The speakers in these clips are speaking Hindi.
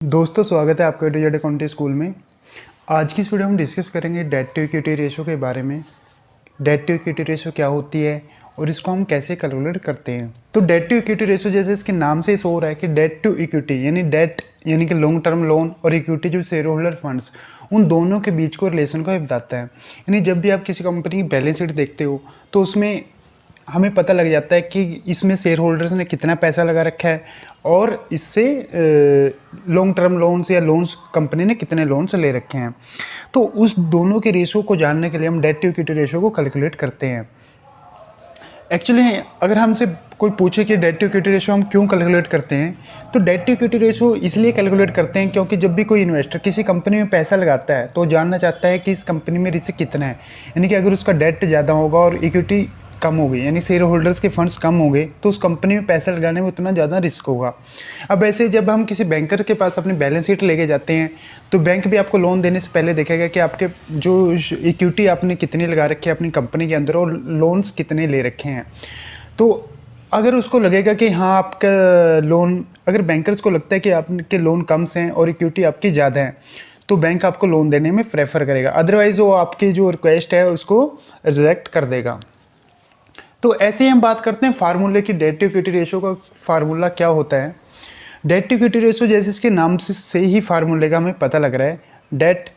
दोस्तों स्वागत है आपका टू जेड अकाउंटिंग स्कूल में। आज की इस वीडियो में हम डिस्कस करेंगे डेट टू इक्विटी रेशो के बारे में। डेट टू इक्विटी रेशो क्या होती है और इसको हम कैसे कैलकुलेट करते हैं। तो डेट टू इक्विटी रेशो जैसे इसके नाम से शो हो रहा है कि डेट टू इक्विटी यानी डेट यानी कि लॉन्ग टर्म लोन और इक्विटी जो शेयर होल्डर फंड्स उन दोनों के बीच को रिलेशन को बताता है। यानी जब भी आप किसी कंपनी की बैलेंस शीट देखते हो तो उसमें हमें पता लग जाता है कि इसमें शेयर होल्डर्स ने कितना पैसा लगा रखा है और इससे लॉन्ग टर्म लोन्स या लोन्स कंपनी ने कितने लोन्स ले रखे हैं। तो उस दोनों के रेशो को जानने के लिए हम डेट टू इक्विटी रेशो को कैलकुलेट करते हैं। एक्चुअली अगर हमसे कोई पूछे कि डेट टू इक्विटी रेशो हम क्यों कैलकुलेट करते हैं, तो डेट टू इक्विटी रेशो इसलिए कैलकुलेट करते हैं क्योंकि जब भी कोई इन्वेस्टर किसी कंपनी में पैसा लगाता है तो जानना चाहता है कि इस कंपनी में रिस्क कितना है। यानी कि अगर उसका डेट ज़्यादा होगा और इक्विटी कम हो गई यानी शेयर होल्डर्स के फंड्स कम हो गए तो उस कंपनी में पैसा लगाने में उतना ज़्यादा रिस्क होगा। अब ऐसे जब हम किसी बैंकर के पास अपनी बैलेंस शीट लेके जाते हैं तो बैंक भी आपको लोन देने से पहले देखेगा कि आपके जो इक्विटी आपने कितनी लगा रखी है अपनी कंपनी के अंदर और लोन्स कितने ले रखे हैं। तो अगर उसको लगेगा कि हाँ आपका लोन, अगर बैंकर्स को लगता है कि आपके लोन कम से हैं और इक्विटी आपकी ज़्यादा है तो बैंक आपको लोन देने में प्रेफर करेगा, अदरवाइज़ वो आपकी जो रिक्वेस्ट है उसको रिजेक्ट कर देगा। तो ऐसे ही हम बात करते हैं फार्मूले की। डेट टू इक्विटी रेशो का फार्मूला क्या होता है। डेट टू इक्विटी रेशो जैसे इसके नाम से ही फार्मूले का हमें पता लग रहा है, डेट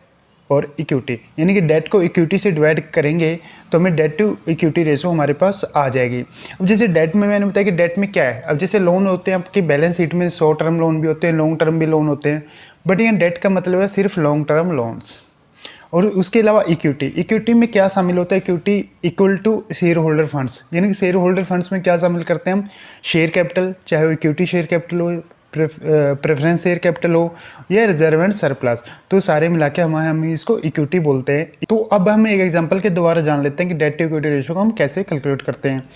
और इक्विटी यानी कि डेट को इक्विटी से डिवाइड करेंगे तो हमें डेट टू इक्विटी रेशो हमारे पास आ जाएगी। अब जैसे डेट में मैंने बताया कि डेट में क्या है, अब जैसे लोन होते हैं आपकी बैलेंस शीट में शॉर्ट टर्म लोन भी होते हैं, लॉन्ग टर्म भी लोन होते हैं, बट यहाँ डेट का मतलब है सिर्फ लॉन्ग टर्म लोन्स। और उसके अलावा इक्विटी में क्या शामिल होता है, equity equal to shareholder funds यानी कि शेयर होल्डर फंड्स में क्या शामिल करते हैं हम, शेयर कैपिटल, चाहे वो इक्विटी शेयर कैपिटल हो, प्रेफरेंस शेयर कैपिटल हो या रिजर्व एंड सरप्लस, तो सारे मिला के हम इसको इक्विटी बोलते हैं। तो अब हम एक एग्जांपल के द्वारा जान लेते हैं कि डेट टू इक्विटी रेशो को हम कैसे कैलकुलेट करते हैं।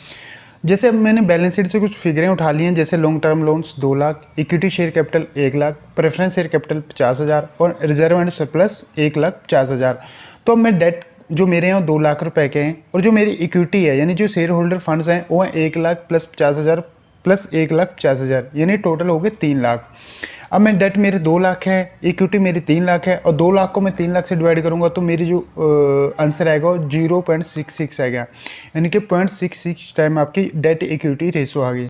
जैसे अब मैंने बैलेंस शीट से कुछ फिगरें उठा ली हैं, जैसे long term loans 2 lakh, equity share capital 1 lakh, preference share capital 50,000 और रिजर्व एंड सरप्लस 1,50,000। तो अब मैं डेट जो मेरे यहाँ 2 लाख रुपए के हैं और जो मेरी इक्विटी है यानी जो शेयर होल्डर फंड्स हैं वो हैं 1 लाख प्लस 50,000 प्लस 1,50,000 यानी टोटल हो गए 3 लाख। अब मैं डेट मेरे 2 लाख है, इक्विटी मेरी 3 लाख है और 2 लाख को मैं 3 लाख से डिवाइड करूंगा तो मेरी जो आंसर आएगा वो 0.66 आएगा, यानी कि 0.66 टाइम आपकी डेट इक्विटी रेशो आ गई।